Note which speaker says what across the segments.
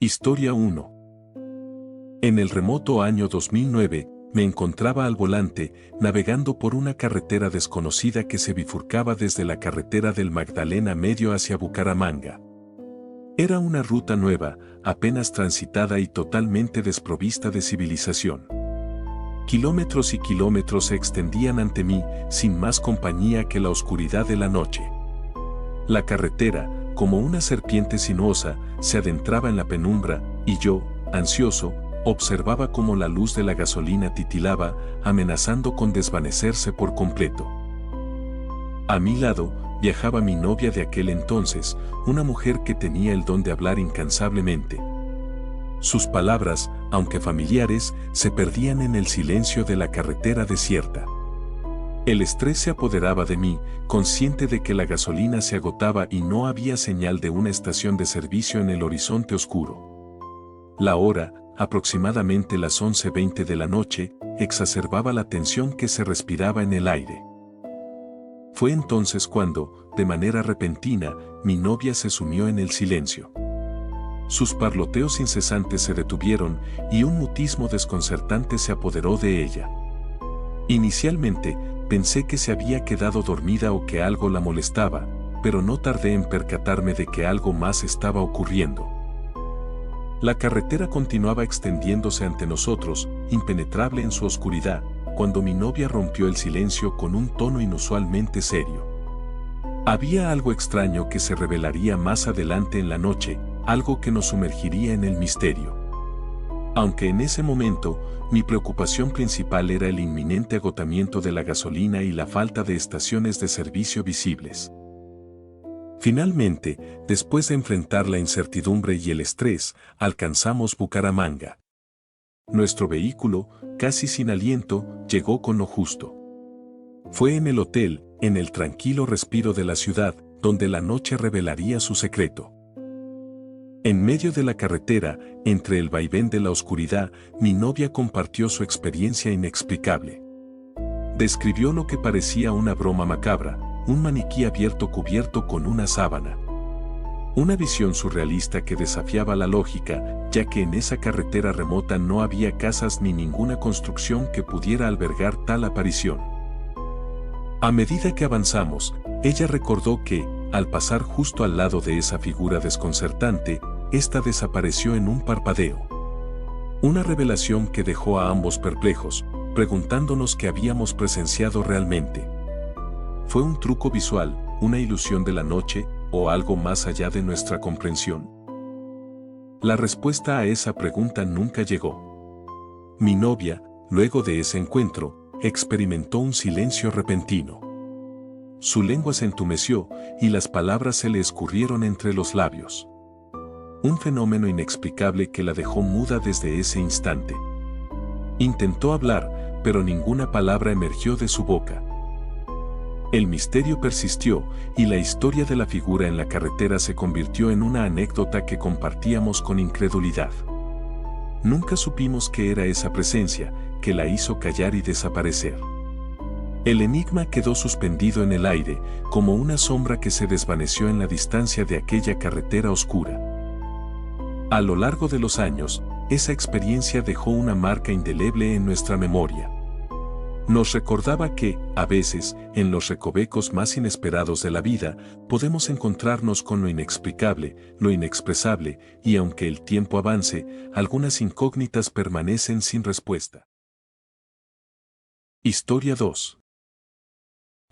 Speaker 1: Historia 1. En el remoto año 2009, me encontraba al volante, navegando por una carretera desconocida que se bifurcaba desde la carretera del Magdalena Medio hacia Bucaramanga. Era una ruta nueva, apenas transitada y totalmente desprovista de civilización. Kilómetros y kilómetros se extendían ante mí, sin más compañía que la oscuridad de la noche. La carretera, como una serpiente sinuosa, se adentraba en la penumbra, y yo, ansioso, observaba cómo la luz de la gasolina titilaba, amenazando con desvanecerse por completo. A mi lado, viajaba mi novia de aquel entonces, una mujer que tenía el don de hablar incansablemente. Sus palabras, aunque familiares, se perdían en el silencio de la carretera desierta. El estrés se apoderaba de mí, consciente de que la gasolina se agotaba y no había señal de una estación de servicio en el horizonte oscuro. La hora, aproximadamente las 11:20 de la noche, exacerbaba la tensión que se respiraba en el aire. Fue entonces cuando, de manera repentina, mi novia se sumió en el silencio. Sus parloteos incesantes se detuvieron y un mutismo desconcertante se apoderó de ella. Inicialmente, pensé que se había quedado dormida o que algo la molestaba, pero no tardé en percatarme de que algo más estaba ocurriendo. La carretera continuaba extendiéndose ante nosotros, impenetrable en su oscuridad, cuando mi novia rompió el silencio con un tono inusualmente serio. Había algo extraño que se revelaría más adelante en la noche, algo que nos sumergiría en el misterio. Aunque en ese momento, mi preocupación principal era el inminente agotamiento de la gasolina y la falta de estaciones de servicio visibles. Finalmente, después de enfrentar la incertidumbre y el estrés, alcanzamos Bucaramanga. Nuestro vehículo, casi sin aliento, llegó con lo justo. Fue en el hotel, en el tranquilo respiro de la ciudad, donde la noche revelaría su secreto. En medio de la carretera, entre el vaivén de la oscuridad, mi novia compartió su experiencia inexplicable. Describió lo que parecía una broma macabra, un maniquí abierto cubierto con una sábana. Una visión surrealista que desafiaba la lógica, ya que en esa carretera remota no había casas ni ninguna construcción que pudiera albergar tal aparición. A medida que avanzamos, ella recordó que, al pasar justo al lado de esa figura desconcertante, ésta desapareció en un parpadeo. Una revelación que dejó a ambos perplejos, preguntándonos qué habíamos presenciado realmente. ¿Fue un truco visual, una ilusión de la noche, o algo más allá de nuestra comprensión? La respuesta a esa pregunta nunca llegó. Mi novia, luego de ese encuentro, experimentó un silencio repentino. Su lengua se entumeció y las palabras se le escurrieron entre los labios. Un fenómeno inexplicable que la dejó muda desde ese instante. Intentó hablar, pero ninguna palabra emergió de su boca. El misterio persistió y la historia de la figura en la carretera se convirtió en una anécdota que compartíamos con incredulidad. Nunca supimos qué era esa presencia que la hizo callar y desaparecer. El enigma quedó suspendido en el aire, como una sombra que se desvaneció en la distancia de aquella carretera oscura. A lo largo de los años, esa experiencia dejó una marca indeleble en nuestra memoria. Nos recordaba que, a veces, en los recovecos más inesperados de la vida, podemos encontrarnos con lo inexplicable, lo inexpresable, y aunque el tiempo avance, algunas incógnitas permanecen sin respuesta. Historia 2.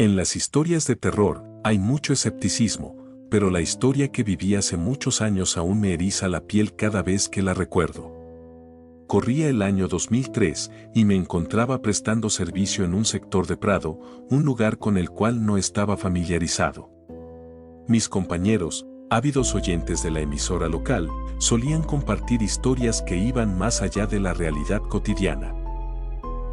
Speaker 1: En las historias de terror, hay mucho escepticismo, pero la historia que viví hace muchos años aún me eriza la piel cada vez que la recuerdo. Corría el año 2003 y me encontraba prestando servicio en un sector de Prado, un lugar con el cual no estaba familiarizado. Mis compañeros, ávidos oyentes de la emisora local, solían compartir historias que iban más allá de la realidad cotidiana.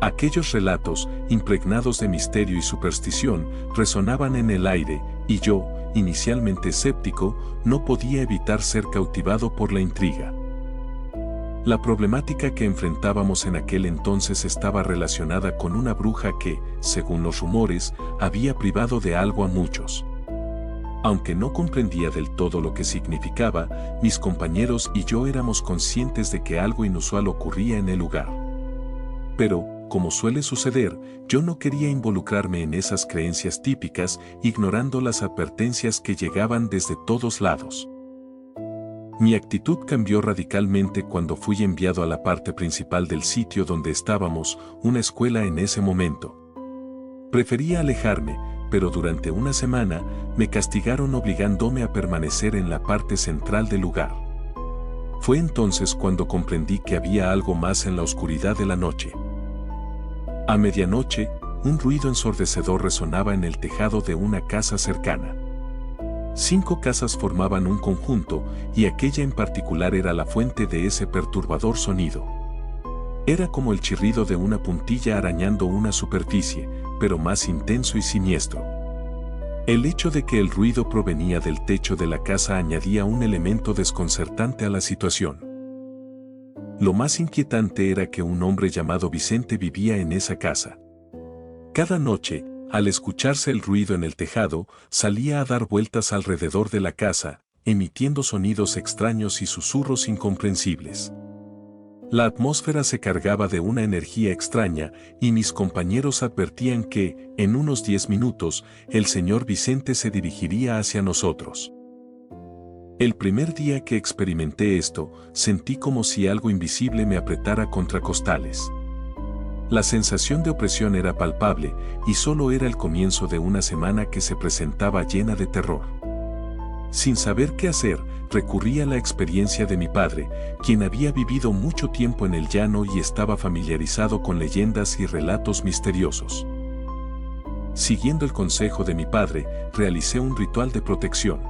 Speaker 1: Aquellos relatos, impregnados de misterio y superstición, resonaban en el aire, y yo, inicialmente escéptico, no podía evitar ser cautivado por la intriga. La problemática que enfrentábamos en aquel entonces estaba relacionada con una bruja que, según los rumores, había privado de algo a muchos. Aunque no comprendía del todo lo que significaba, mis compañeros y yo éramos conscientes de que algo inusual ocurría en el lugar. Pero, como suele suceder, yo no quería involucrarme en esas creencias típicas, ignorando las advertencias que llegaban desde todos lados. Mi actitud cambió radicalmente cuando fui enviado a la parte principal del sitio donde estábamos, una escuela en ese momento. Prefería alejarme, pero durante una semana me castigaron obligándome a permanecer en la parte central del lugar. Fue entonces cuando comprendí que había algo más en la oscuridad de la noche. A medianoche, un ruido ensordecedor resonaba en el tejado de una casa cercana. 5 casas formaban un conjunto, y aquella en particular era la fuente de ese perturbador sonido. Era como el chirrido de una puntilla arañando una superficie, pero más intenso y siniestro. El hecho de que el ruido provenía del techo de la casa añadía un elemento desconcertante a la situación. Lo más inquietante era que un hombre llamado Vicente vivía en esa casa. Cada noche, al escucharse el ruido en el tejado, salía a dar vueltas alrededor de la casa, emitiendo sonidos extraños y susurros incomprensibles. La atmósfera se cargaba de una energía extraña, y mis compañeros advertían que, en unos 10 minutos, el señor Vicente se dirigiría hacia nosotros. El primer día que experimenté esto, sentí como si algo invisible me apretara contra costales. La sensación de opresión era palpable, y solo era el comienzo de una semana que se presentaba llena de terror. Sin saber qué hacer, recurrí a la experiencia de mi padre, quien había vivido mucho tiempo en el llano y estaba familiarizado con leyendas y relatos misteriosos. Siguiendo el consejo de mi padre, realicé un ritual de protección.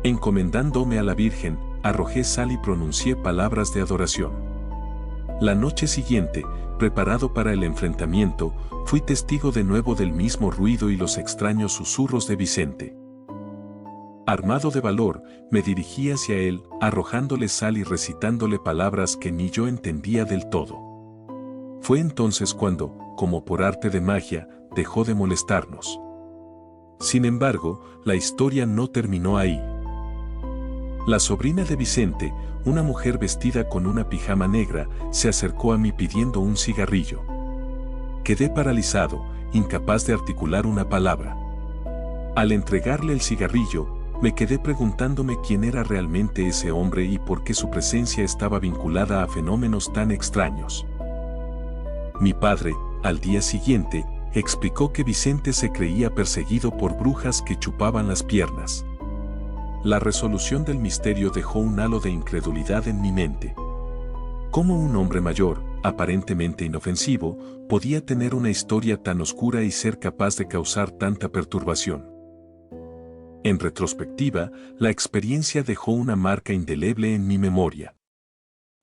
Speaker 1: Encomendándome a la Virgen, arrojé sal y pronuncié palabras de adoración. La noche siguiente, preparado para el enfrentamiento, fui testigo de nuevo del mismo ruido y los extraños susurros de Vicente. Armado de valor, me dirigí hacia él, arrojándole sal y recitándole palabras que ni yo entendía del todo. Fue entonces cuando, como por arte de magia, dejó de molestarnos. Sin embargo, la historia no terminó ahí. La sobrina de Vicente, una mujer vestida con una pijama negra, se acercó a mí pidiendo un cigarrillo. Quedé paralizado, incapaz de articular una palabra. Al entregarle el cigarrillo, me quedé preguntándome quién era realmente ese hombre y por qué su presencia estaba vinculada a fenómenos tan extraños. Mi padre, al día siguiente, explicó que Vicente se creía perseguido por brujas que chupaban las piernas. La resolución del misterio dejó un halo de incredulidad en mi mente. ¿Cómo un hombre mayor, aparentemente inofensivo, podía tener una historia tan oscura y ser capaz de causar tanta perturbación? En retrospectiva, la experiencia dejó una marca indeleble en mi memoria.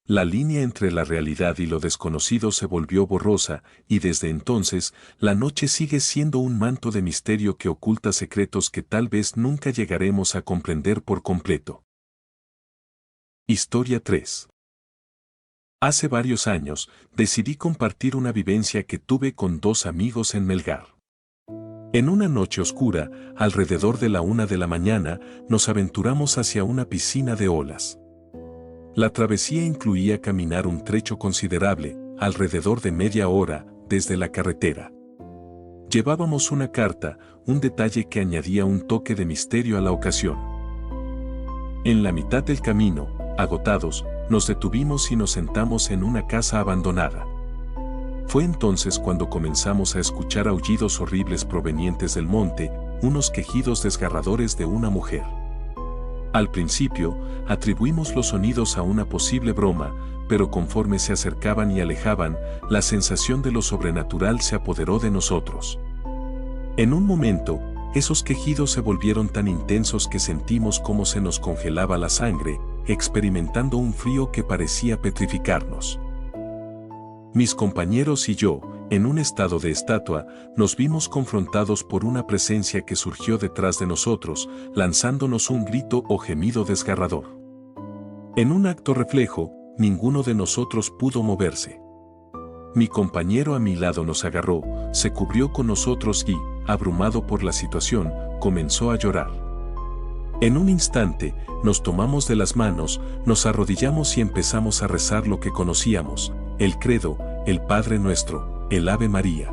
Speaker 1: La línea entre la realidad y lo desconocido se volvió borrosa, y desde entonces, la noche sigue siendo un manto de misterio que oculta secretos que tal vez nunca llegaremos a comprender por completo. Historia 3. Hace varios años, decidí compartir una vivencia que tuve con 2 amigos en Melgar. En una noche oscura, alrededor de la 1 de la mañana, nos aventuramos hacia una piscina de olas. La travesía incluía caminar un trecho considerable, alrededor de media hora, desde la carretera. Llevábamos una carta, un detalle que añadía un toque de misterio a la ocasión. En la mitad del camino, agotados, nos detuvimos y nos sentamos en una casa abandonada. Fue entonces cuando comenzamos a escuchar aullidos horribles provenientes del monte, unos quejidos desgarradores de una mujer. Al principio, atribuimos los sonidos a una posible broma, pero conforme se acercaban y alejaban, la sensación de lo sobrenatural se apoderó de nosotros. En un momento, esos quejidos se volvieron tan intensos que sentimos cómo se nos congelaba la sangre, experimentando un frío que parecía petrificarnos. Mis compañeros y yo, en un estado de estatua, nos vimos confrontados por una presencia que surgió detrás de nosotros, lanzándonos un grito o gemido desgarrador. En un acto reflejo, ninguno de nosotros pudo moverse. Mi compañero a mi lado nos agarró, se cubrió con nosotros y, abrumado por la situación, comenzó a llorar. En un instante, nos tomamos de las manos, nos arrodillamos y empezamos a rezar lo que conocíamos, el credo, el Padre Nuestro, el Ave María.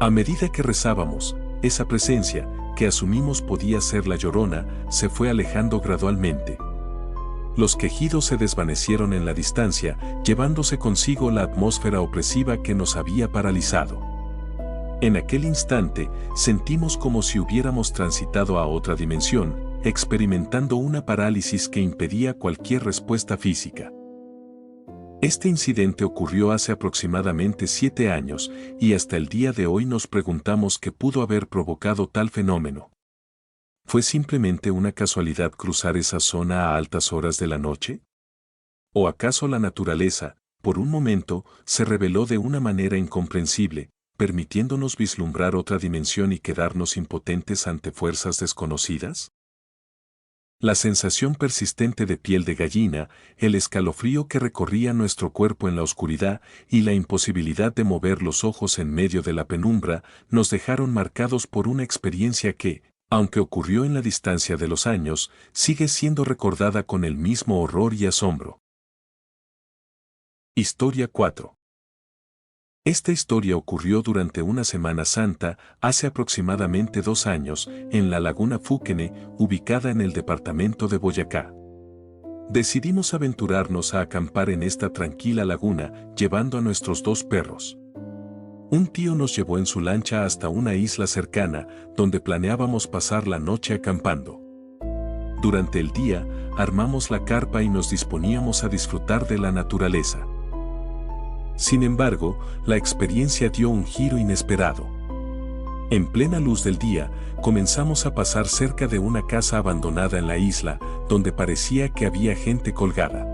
Speaker 1: A medida que rezábamos, esa presencia, que asumimos podía ser la Llorona, se fue alejando gradualmente. Los quejidos se desvanecieron en la distancia, llevándose consigo la atmósfera opresiva que nos había paralizado. En aquel instante, sentimos como si hubiéramos transitado a otra dimensión, experimentando una parálisis que impedía cualquier respuesta física. Este incidente ocurrió hace aproximadamente 7 años, y hasta el día de hoy nos preguntamos qué pudo haber provocado tal fenómeno. ¿Fue simplemente una casualidad cruzar esa zona a altas horas de la noche? ¿O acaso la naturaleza, por un momento, se reveló de una manera incomprensible, permitiéndonos vislumbrar otra dimensión y quedarnos impotentes ante fuerzas desconocidas? La sensación persistente de piel de gallina, el escalofrío que recorría nuestro cuerpo en la oscuridad y la imposibilidad de mover los ojos en medio de la penumbra nos dejaron marcados por una experiencia que, aunque ocurrió en la distancia de los años, sigue siendo recordada con el mismo horror y asombro. Historia 4. Esta historia ocurrió durante una Semana Santa, hace aproximadamente 2 años, en la Laguna Fúquene, ubicada en el departamento de Boyacá. Decidimos aventurarnos a acampar en esta tranquila laguna, llevando a nuestros 2 perros. Un tío nos llevó en su lancha hasta una isla cercana, donde planeábamos pasar la noche acampando. Durante el día, armamos la carpa y nos disponíamos a disfrutar de la naturaleza. Sin embargo, la experiencia dio un giro inesperado. En plena luz del día, comenzamos a pasar cerca de una casa abandonada en la isla, donde parecía que había gente colgada.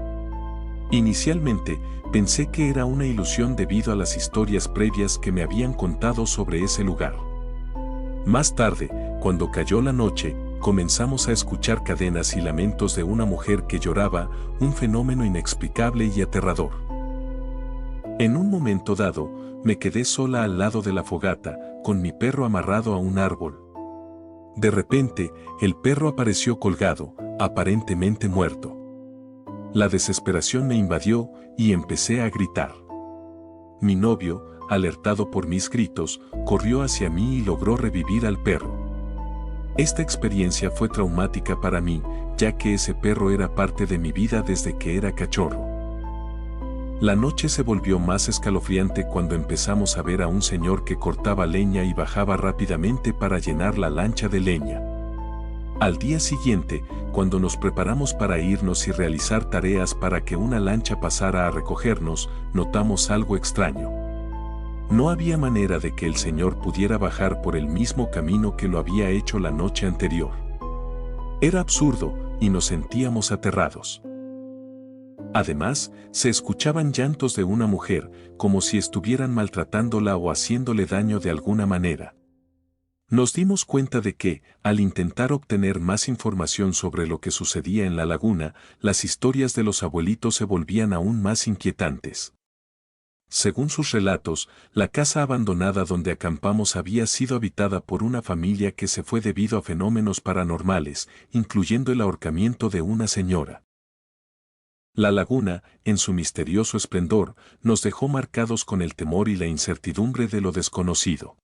Speaker 1: Inicialmente, pensé que era una ilusión debido a las historias previas que me habían contado sobre ese lugar. Más tarde, cuando cayó la noche, comenzamos a escuchar cadenas y lamentos de una mujer que lloraba, un fenómeno inexplicable y aterrador. En un momento dado, me quedé sola al lado de la fogata, con mi perro amarrado a un árbol. De repente, el perro apareció colgado, aparentemente muerto. La desesperación me invadió y empecé a gritar. Mi novio, alertado por mis gritos, corrió hacia mí y logró revivir al perro. Esta experiencia fue traumática para mí, ya que ese perro era parte de mi vida desde que era cachorro. La noche se volvió más escalofriante cuando empezamos a ver a un señor que cortaba leña y bajaba rápidamente para llenar la lancha de leña. Al día siguiente, cuando nos preparamos para irnos y realizar tareas para que una lancha pasara a recogernos, notamos algo extraño. No había manera de que el señor pudiera bajar por el mismo camino que lo había hecho la noche anterior. Era absurdo, y nos sentíamos aterrados. Además, se escuchaban llantos de una mujer, como si estuvieran maltratándola o haciéndole daño de alguna manera. Nos dimos cuenta de que, al intentar obtener más información sobre lo que sucedía en la laguna, las historias de los abuelitos se volvían aún más inquietantes. Según sus relatos, la casa abandonada donde acampamos había sido habitada por una familia que se fue debido a fenómenos paranormales, incluyendo el ahorcamiento de una señora. La laguna, en su misterioso esplendor, nos dejó marcados con el temor y la incertidumbre de lo desconocido.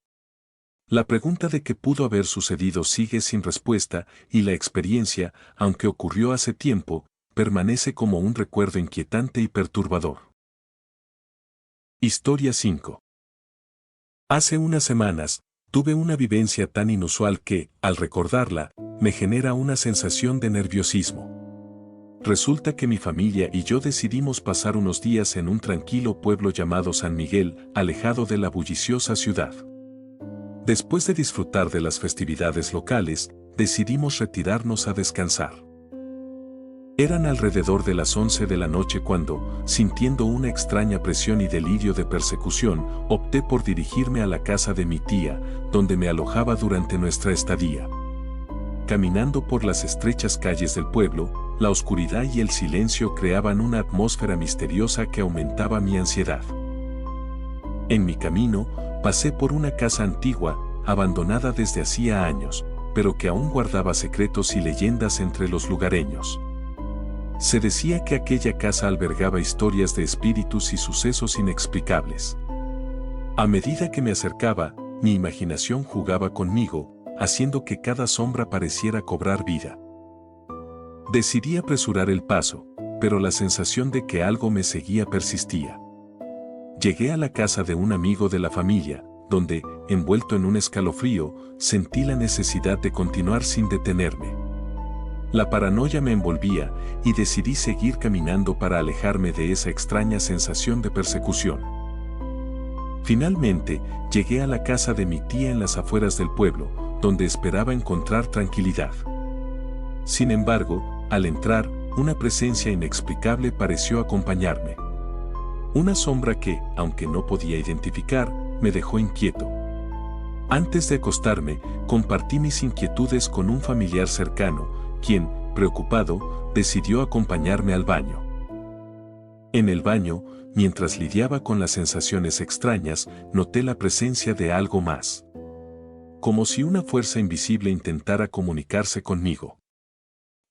Speaker 1: La pregunta de qué pudo haber sucedido sigue sin respuesta, y la experiencia, aunque ocurrió hace tiempo, permanece como un recuerdo inquietante y perturbador. Historia 5. Hace unas semanas, tuve una vivencia tan inusual que, al recordarla, me genera una sensación de nerviosismo. Resulta que mi familia y yo decidimos pasar unos días en un tranquilo pueblo llamado San Miguel, alejado de la bulliciosa ciudad. Después de disfrutar de las festividades locales, decidimos retirarnos a descansar. Eran alrededor de las 11 de la noche cuando, sintiendo una extraña presión y delirio de persecución, opté por dirigirme a la casa de mi tía, donde me alojaba durante nuestra estadía. Caminando por las estrechas calles del pueblo, la oscuridad y el silencio creaban una atmósfera misteriosa que aumentaba mi ansiedad. En mi camino, pasé por una casa antigua, abandonada desde hacía años, pero que aún guardaba secretos y leyendas entre los lugareños. Se decía que aquella casa albergaba historias de espíritus y sucesos inexplicables. A medida que me acercaba, mi imaginación jugaba conmigo, haciendo que cada sombra pareciera cobrar vida. Decidí apresurar el paso, pero la sensación de que algo me seguía persistía. Llegué a la casa de un amigo de la familia, donde, envuelto en un escalofrío, sentí la necesidad de continuar sin detenerme. La paranoia me envolvía y decidí seguir caminando para alejarme de esa extraña sensación de persecución. Finalmente, llegué a la casa de mi tía en las afueras del pueblo, donde esperaba encontrar tranquilidad. Sin embargo, al entrar, una presencia inexplicable pareció acompañarme. Una sombra que, aunque no podía identificar, me dejó inquieto. Antes de acostarme, compartí mis inquietudes con un familiar cercano, quien, preocupado, decidió acompañarme al baño. En el baño, mientras lidiaba con las sensaciones extrañas, noté la presencia de algo más. Como si una fuerza invisible intentara comunicarse conmigo.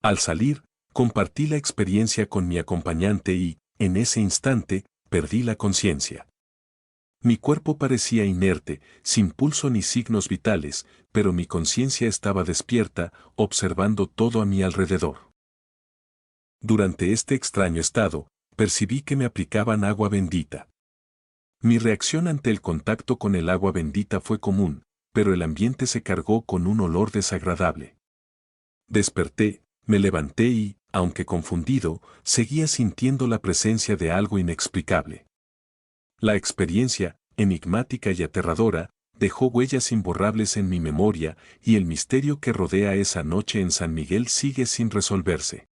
Speaker 1: Al salir, compartí la experiencia con mi acompañante y, en ese instante, perdí la conciencia. Mi cuerpo parecía inerte, sin pulso ni signos vitales, pero mi conciencia estaba despierta, observando todo a mi alrededor. Durante este extraño estado, percibí que me aplicaban agua bendita. Mi reacción ante el contacto con el agua bendita fue común, pero el ambiente se cargó con un olor desagradable. Desperté, me levanté y, aunque confundido, seguía sintiendo la presencia de algo inexplicable. La experiencia, enigmática y aterradora, dejó huellas imborrables en mi memoria y el misterio que rodea esa noche en San Miguel sigue sin resolverse.